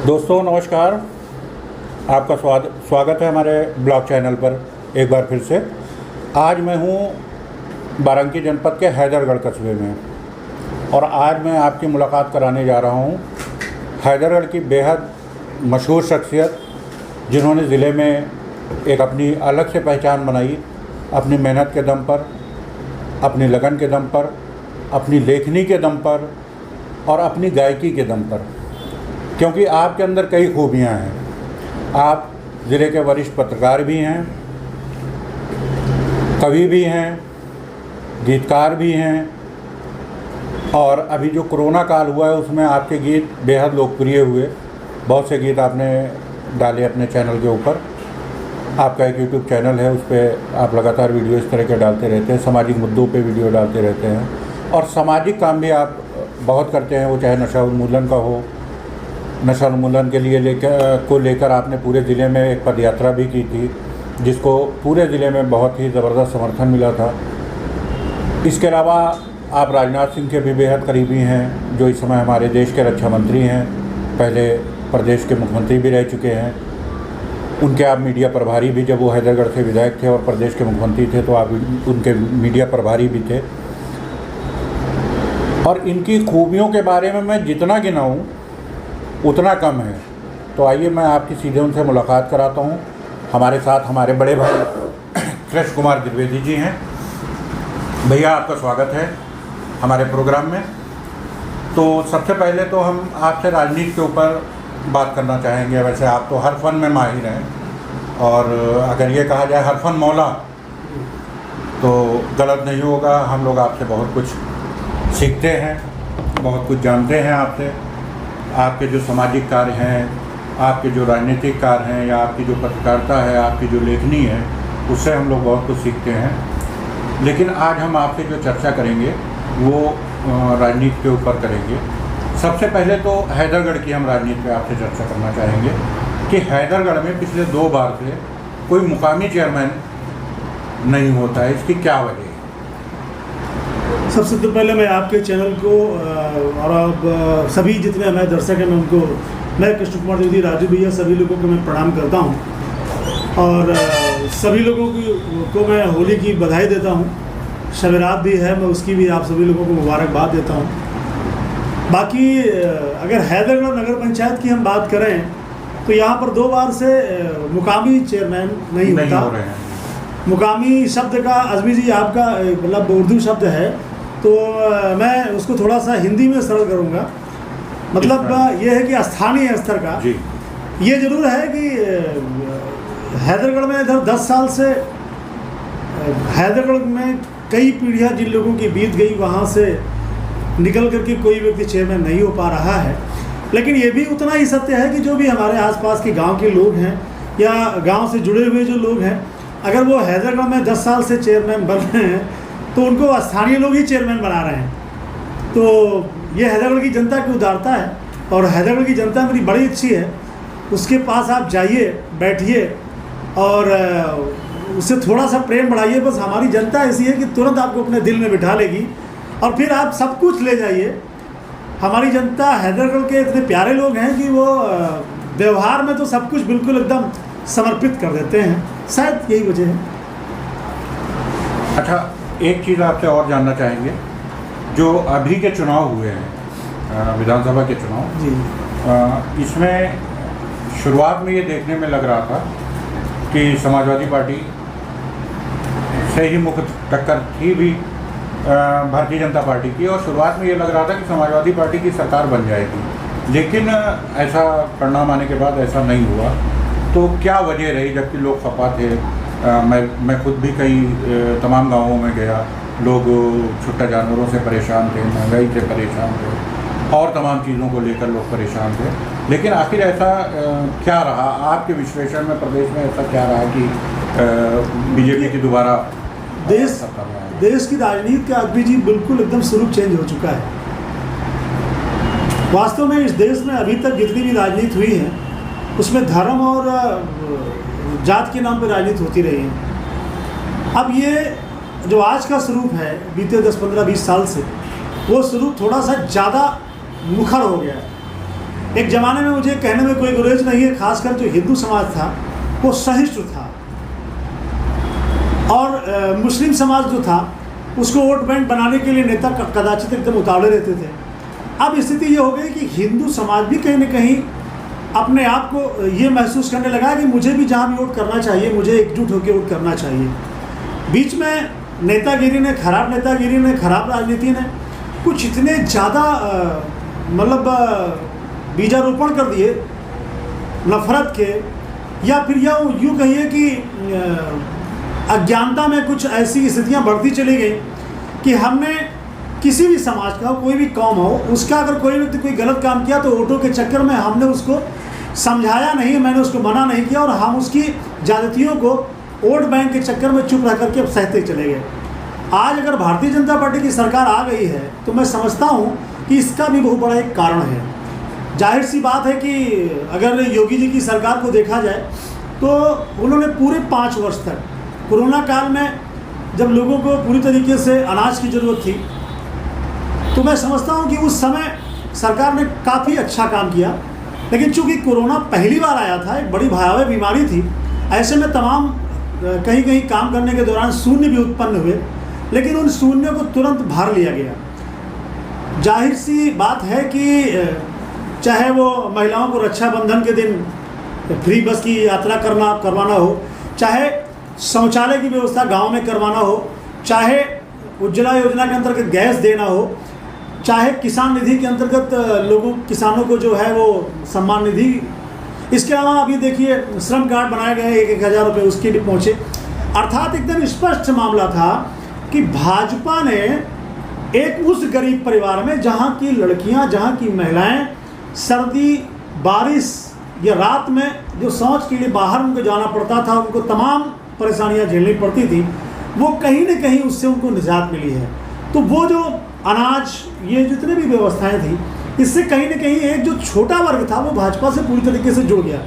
दोस्तों नमस्कार, आपका स्वागत है हमारे ब्लॉग चैनल पर एक बार फिर से। आज मैं हूँ बारांकी जनपद के हैदरगढ़ कस्बे में और आज मैं आपकी मुलाकात कराने जा रहा हूँ हैदरगढ़ की बेहद मशहूर शख्सियत, जिन्होंने ज़िले में एक अपनी अलग से पहचान बनाई, अपनी मेहनत के दम पर, अपनी लगन के दम पर, अपनी लेखनी के दम पर और अपनी गायकी के दम पर। क्योंकि आपके अंदर कई खूबियाँ हैं। आप ज़िले के वरिष्ठ पत्रकार भी हैं, कवि भी हैं, गीतकार भी हैं और अभी जो कोरोना काल हुआ है उसमें आपके गीत बेहद लोकप्रिय हुए। बहुत से गीत आपने डाले अपने चैनल के ऊपर। आपका एक यूट्यूब चैनल है, उस पर आप लगातार वीडियो इस तरह के डालते रहते हैं, सामाजिक मुद्दों पे वीडियो डालते रहते हैं और सामाजिक काम भी आप बहुत करते हैं, वो चाहे नशा उन्मूलन का हो। नशा उन्मूलन के लिए लेकर आपने पूरे ज़िले में एक पदयात्रा भी की थी, जिसको पूरे ज़िले में बहुत ही ज़बरदस्त समर्थन मिला था। इसके अलावा आप राजनाथ सिंह के भी बेहद करीबी हैं, जो इस समय हमारे देश के रक्षा मंत्री हैं, पहले प्रदेश के मुख्यमंत्री भी रह चुके हैं। उनके आप मीडिया प्रभारी भी, जब वो हैदरगढ़ से विधायक थे और प्रदेश के मुख्यमंत्री थे तो आप उनके मीडिया प्रभारी भी थे। और इनकी खूबियों के बारे में मैं जितना गिनाऊँ उतना कम है। तो आइए मैं आपकी सीधे उनसे मुलाकात कराता हूँ। हमारे साथ हमारे बड़े भाई कृष्ण कुमार द्विवेदी जी हैं। भैया, आपका स्वागत है हमारे प्रोग्राम में। तो सबसे पहले तो हम आपसे राजनीति के ऊपर बात करना चाहेंगे। वैसे आप तो हर फन में माहिर हैं और अगर ये कहा जाए हर फन मौला तो गलत नहीं होगा। हम लोग आपसे बहुत कुछ सीखते हैं, बहुत कुछ जानते हैं आपसे। आपके जो सामाजिक कार्य हैं, आपके जो राजनीतिक कार्य हैं या आपकी जो पत्रकारिता है, आपकी जो लेखनी है, उससे हम लोग बहुत कुछ सीखते हैं। लेकिन आज हम आपसे जो चर्चा करेंगे वो राजनीति के ऊपर करेंगे। सबसे पहले तो हैदरगढ़ की हम राजनीति पे आपसे चर्चा करना चाहेंगे कि हैदरगढ़ में पिछले 2 बार से कोई मुकामी चेयरमैन नहीं होता है, इसकी क्या वजह है? सबसे तो पहले मैं आपके चैनल को और आप सभी जितने हमारे दर्शक हैं मैं कृष्ण कुमार द्विवेदी, राजू भैया, सभी लोगों को मैं प्रणाम करता हूं और सभी लोगों को मैं होली की बधाई देता हूं। शब रात भी है, मैं उसकी भी आप सभी लोगों को मुबारकबाद देता हूं। बाकी अगर हैदरगढ़ नगर पंचायत की हम बात करें तो यहाँ पर 2 बार से मुकामी चेयरमैन नहीं होता। मुकामी शब्द का अज़मी जी आपका मतलब उर्दू शब्द है, तो मैं उसको थोड़ा सा हिंदी में सरल करूँगा। मतलब ये है कि स्थानीय स्तर का जी। ये ज़रूर है कि हैदरगढ़ में इधर 10 साल से हैदरगढ़ में कई पीढ़ियाँ जिन लोगों की बीत गई, वहाँ से निकल करके कोई व्यक्ति चेयरमैन नहीं हो पा रहा है। लेकिन ये भी उतना ही सत्य है कि जो भी हमारे आसपास के गांव के लोग हैं या गांव से जुड़े हुए जो लोग हैं, अगर वो हैदरगढ़ में 10 साल से चेयरमैन बन रहे हैं तो उनको स्थानीय लोग ही चेयरमैन बना रहे हैं। तो ये हैदरगढ़ की जनता की उदारता है और हैदरगढ़ की जनता मेरी बड़ी अच्छी है। उसके पास आप जाइए, बैठिए और उससे थोड़ा सा प्रेम बढ़ाइए। बस हमारी जनता ऐसी है कि तुरंत आपको अपने दिल में बिठा लेगी और फिर आप सब कुछ ले जाइए। हमारी जनता हैदरगढ़ के इतने प्यारे लोग हैं कि वो व्यवहार में तो सब कुछ बिल्कुल एकदम समर्पित कर देते हैं। शायद यही वजह है। अच्छा, एक चीज़ आपसे और जानना चाहेंगे, जो अभी के चुनाव हुए हैं विधानसभा के चुनाव जी, इसमें शुरुआत में ये देखने में लग रहा था कि समाजवादी पार्टी से ही मुख्य टक्कर थी भी भारतीय जनता पार्टी की, और शुरुआत में ये लग रहा था कि समाजवादी पार्टी की सरकार बन जाएगी। लेकिन ऐसा परिणाम आने के बाद ऐसा नहीं हुआ। तो क्या वजह रही, जबकि लोग खफा थे? मैं खुद भी कई तमाम गांवों में गया, लोग छुट्टा जानवरों से परेशान थे, महंगाई से परेशान थे और तमाम चीज़ों को लेकर लोग परेशान थे। लेकिन आखिर ऐसा क्या रहा आपके विश्लेषण में? प्रदेश में ऐसा क्या रहा कि बीजेपी की दोबारा देश की राजनीति का अभी जी बिल्कुल एकदम स्वरूप चेंज हो चुका है। वास्तव में इस देश में अभी तक जितनी भी राजनीति हुई है उसमें धर्म और जात के नाम पर राजनीति होती रही है। अब ये जो आज का स्वरूप है बीते 10, 15, 20 साल से, वो स्वरूप थोड़ा सा ज़्यादा मुखर हो गया है। एक ज़माने में मुझे कहने में कोई गुरेज नहीं है, खासकर जो हिंदू समाज था वो सहिष्णु था और मुस्लिम समाज जो था उसको वोट बैंक बनाने के लिए नेता कदाचित एकदम उतावले रहते थे। अब स्थिति ये हो गई कि हिंदू समाज भी कहीं ना कहीं अपने आप को ये महसूस करने लगा कि मुझे भी जहाँ भी वोट करना चाहिए, मुझे एकजुट होकर वोट करना चाहिए। बीच में नेतागिरी ने, खराब राजनीति ने कुछ इतने ज़्यादा मतलब बीजारोपण कर दिए नफरत के, या फिर यूँ कहिए कि अज्ञानता में कुछ ऐसी स्थितियाँ बढ़ती चली गई कि हमने किसी भी समाज का, कोई भी कौम हो, उसका अगर कोई व्यक्ति कोई गलत काम किया तो वोटों के चक्कर में हमने उसको समझाया नहीं, मैंने उसको मना नहीं किया और हम उसकी ज़्यादतियों को वोट बैंक के चक्कर में चुप रह करके अब सहते चले गए। आज अगर भारतीय जनता पार्टी की सरकार आ गई है तो मैं समझता हूँ कि इसका भी बहुत बड़ा एक कारण है। जाहिर सी बात है कि अगर योगी जी की सरकार को देखा जाए तो उन्होंने पूरे 5 वर्ष तक कोरोना काल में जब लोगों को पूरी तरीके से अनाज की ज़रूरत थी, तो मैं समझता हूं कि उस समय सरकार ने काफ़ी अच्छा काम किया। लेकिन चूंकि कोरोना पहली बार आया था, एक बड़ी भयावह बीमारी थी, ऐसे में तमाम कहीं कहीं काम करने के दौरान शून्य भी उत्पन्न हुए, लेकिन उन शून्य को तुरंत भर लिया गया। जाहिर सी बात है कि चाहे वो महिलाओं को रक्षाबंधन के दिन फ्री बस की यात्रा करवाना हो, चाहे शौचालय की व्यवस्था गांव में करवाना हो, चाहे उज्ज्वला योजना के अंतर्गत गैस देना हो, चाहे किसान निधि के अंतर्गत किसानों को जो है वो सम्मान निधि, इसके अलावा अभी देखिए श्रम कार्ड बनाए गए 1,000 रुपये उसके भी पहुँचे। अर्थात एकदम स्पष्ट मामला था कि भाजपा ने एक उस गरीब परिवार में जहाँ की लड़कियाँ, जहाँ की महिलाएँ सर्दी, बारिश या रात में जो शौच के लिए बाहर उनको जाना पड़ता था, उनको तमाम परेशानियां झेलनी पड़ती थी, वो कहीं न कहीं उससे उनको निजात मिली है। तो वो जो अनाज, ये जितने भी व्यवस्थाएं थी, इससे कहीं न कहीं एक जो छोटा वर्ग था वो भाजपा से पूरी तरीके से जुड़ गया।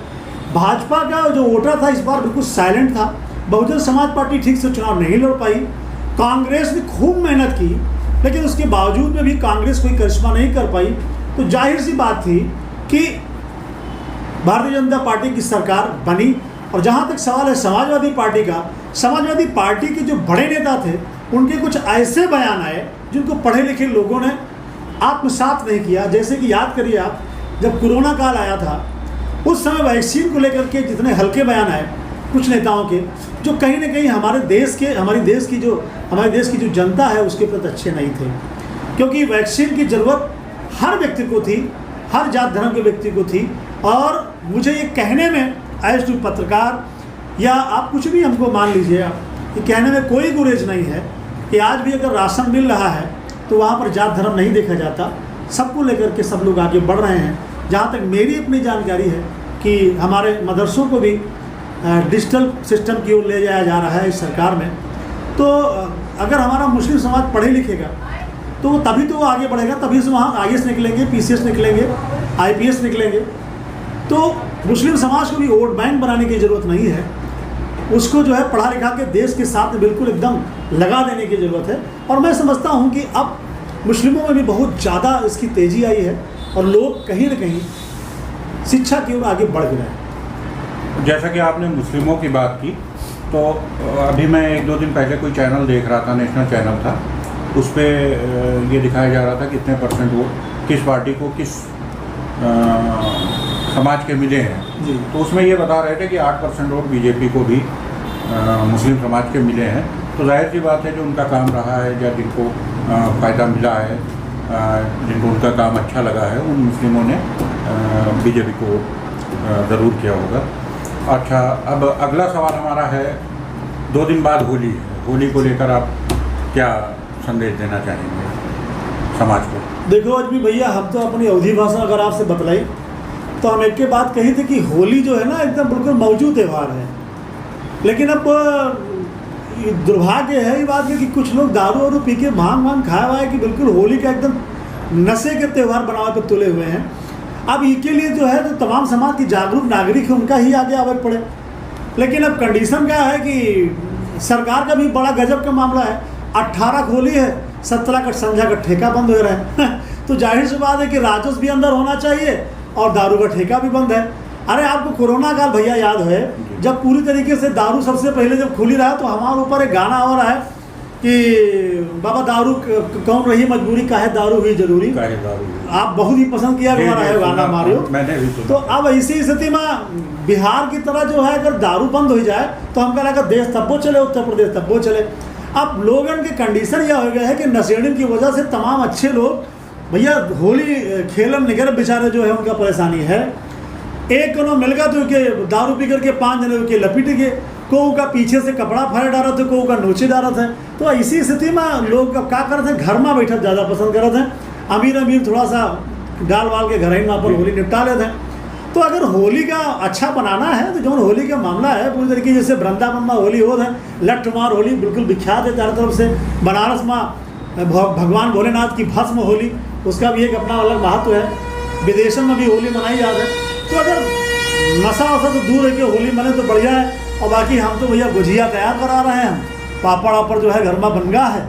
भाजपा का जो वोटर था इस बार बिल्कुल साइलेंट था। बहुजन समाज पार्टी ठीक से चुनाव नहीं लड़ पाई। कांग्रेस ने खूब मेहनत की, लेकिन उसके बावजूद में भी कांग्रेस कोई करिश्मा नहीं कर पाई। तो जाहिर सी बात थी कि भारतीय जनता पार्टी की सरकार बनी। और जहाँ तक सवाल है समाजवादी पार्टी का, समाजवादी पार्टी के जो बड़े नेता थे उनके कुछ ऐसे बयान आए जिनको पढ़े लिखे लोगों ने आत्मसात नहीं किया। जैसे कि याद करिए आप, जब कोरोना काल आया था उस समय वैक्सीन को लेकर के जितने हल्के बयान आए कुछ नेताओं के, जो कहीं ना कहीं हमारे देश की जो जनता है उसके प्रति अच्छे नहीं थे। क्योंकि वैक्सीन की ज़रूरत हर व्यक्ति को थी, हर जात धर्म के व्यक्ति को थी। और मुझे ये कहने में एज टू पत्रकार, या आप कुछ भी हमको मान लीजिए, आप ये कहने में कोई गुरेज नहीं है कि आज भी अगर राशन मिल रहा है तो वहाँ पर जात धर्म नहीं देखा जाता, सबको लेकर के सब लोग आगे बढ़ रहे हैं। जहाँ तक मेरी अपनी जानकारी है कि हमारे मदरसों को भी डिजिटल सिस्टम की ओर ले जाया जा रहा है इस सरकार में। तो अगर हमारा मुस्लिम समाज पढ़े लिखेगा तो तभी तो वो आगे बढ़ेगा, तभी से वहाँ IAS निकलेंगे, PCS निकलेंगे, IPS निकलेंगे। तो मुस्लिम समाज को भी वोट बैंक बनाने की ज़रूरत नहीं है, उसको जो है पढ़ा लिखा के देश के साथ बिल्कुल एकदम लगा देने की ज़रूरत है। और मैं समझता हूँ कि अब मुस्लिमों में भी बहुत ज़्यादा इसकी तेज़ी आई है और लोग कहीं न कहीं शिक्षा की ओर आगे बढ़ गए हैं। जैसा कि आपने मुस्लिमों की बात की, तो अभी मैं 1-2 दिन पहले कोई चैनल देख रहा था, नेशनल चैनल था, उस पर ये दिखाया जा रहा था कितने % वोट किस पार्टी को, किस समाज के मिले हैं। तो उसमें ये बता रहे थे कि 8% वोट बीजेपी को भी मुस्लिम समाज के मिले हैं। तो जाहिर सी बात है जो उनका काम रहा है या जिनको फ़ायदा मिला है, जिनको उनका काम अच्छा लगा है, उन मुस्लिमों ने बीजेपी को ज़रूर किया होगा। अच्छा, अब अगला सवाल हमारा है, 2 दिन बाद होली है, होली को लेकर आप क्या संदेश देना चाहेंगे समाज को? देखो अजमी भैया, हम तो अपनी अवधी भाषा अगर आपसे बतलाई तो हम एक के बात कही थी कि होली जो है ना एकदम बिल्कुल मौजूद त्यौहार है। लेकिन अब दुर्भाग्य है ये बात में कि कुछ लोग दारू वारू पी के भांग खाया हुआ है कि बिल्कुल होली का एकदम नशे के त्यौहार बना कर तुले हुए हैं। अब इनके लिए जो है तो तमाम समाज की जागरूक नागरिक है, उनका ही आगे आवे पड़े। लेकिन अब कंडीशन क्या है कि सरकार का भी बड़ा गजब का मामला है। 18 होली है, 17 का संझा का ठेका बंद हो रहा है तो जाहिर सी बात है कि राजस्व भी अंदर होना चाहिए और दारू का ठेका भी बंद है। अरे आपको कोरोना काल भैया याद है, जब पूरी तरीके से दारू सबसे पहले जब खुली रहा तो हमारे ऊपर एक गाना हो रहा है कि बाबा दारू कौन रही मजबूरी, काहे दारू हुई जरूरी। काहे दारू हुई। आप बहुत ही पसंद किया जी, हमारा जी, है गाना मारियो। मैंने भी सुना। तो अब ऐसी स्थिति में बिहार की तरह जो है अगर दारू बंद हो जाए तो हम कह रहे देश तब्बो चले, उत्तर प्रदेश तब्बो चले। अब लोगों के कंडीशन यह हो गया है कि नशेड़ी की वजह से तमाम अच्छे लोग भैया होली खेलन निकल बेचारे जो है उनका परेशानी है। एक कोनो मिल गया तो के दारू पी करके 5 जने के लपीट गए, को का पीछे से कपड़ा फाड़ डाला थे, को का नोचे डाला था। तो इसी स्थिति में लोग अब क्या करते हैं, घर में बैठा ज़्यादा पसंद करते हैं। अमीर थोड़ा सा डाल वाल के घर ही में पर होली निपटा लेते हैं। तो अगर होली का अच्छा बनाना है तो जो होली का मामला है पूरी तरीके जैसे वृंदावन में होली हो है, लठ मार होली बिल्कुल विख्यात है चारों तरफ से। बनारस में भगवान भोलेनाथ की भस्म होली, उसका भी एक अपना अलग महत्व है। विदेशों में भी होली मनाई जाती है। तो अगर नशा वशा तो दूर है कि होली मने तो बढ़िया है। और बाकी हम तो भैया गुजिया तैयार करा रहे हैं, पापड़ वापड़ जो है घर में बन गया है।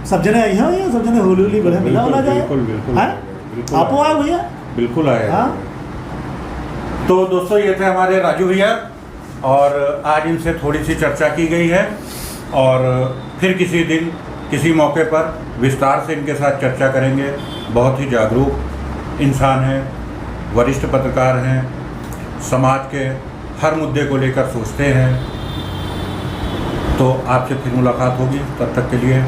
सब जने आई हैं, सब जने होली बढ़िया मिला वाला जाए। आप आए भैया? बिल्कुल आए। हाँ। तो दोस्तों ये थे हमारे राजू भैया, और आज इनसे थोड़ी सी चर्चा की गई है, और फिर किसी दिन किसी मौके पर विस्तार से इनके साथ चर्चा करेंगे। बहुत ही जागरूक इंसान हैं, वरिष्ठ पत्रकार हैं, समाज के हर मुद्दे को लेकर सोचते हैं। तो आपसे फिर मुलाकात होगी, तब तक के लिए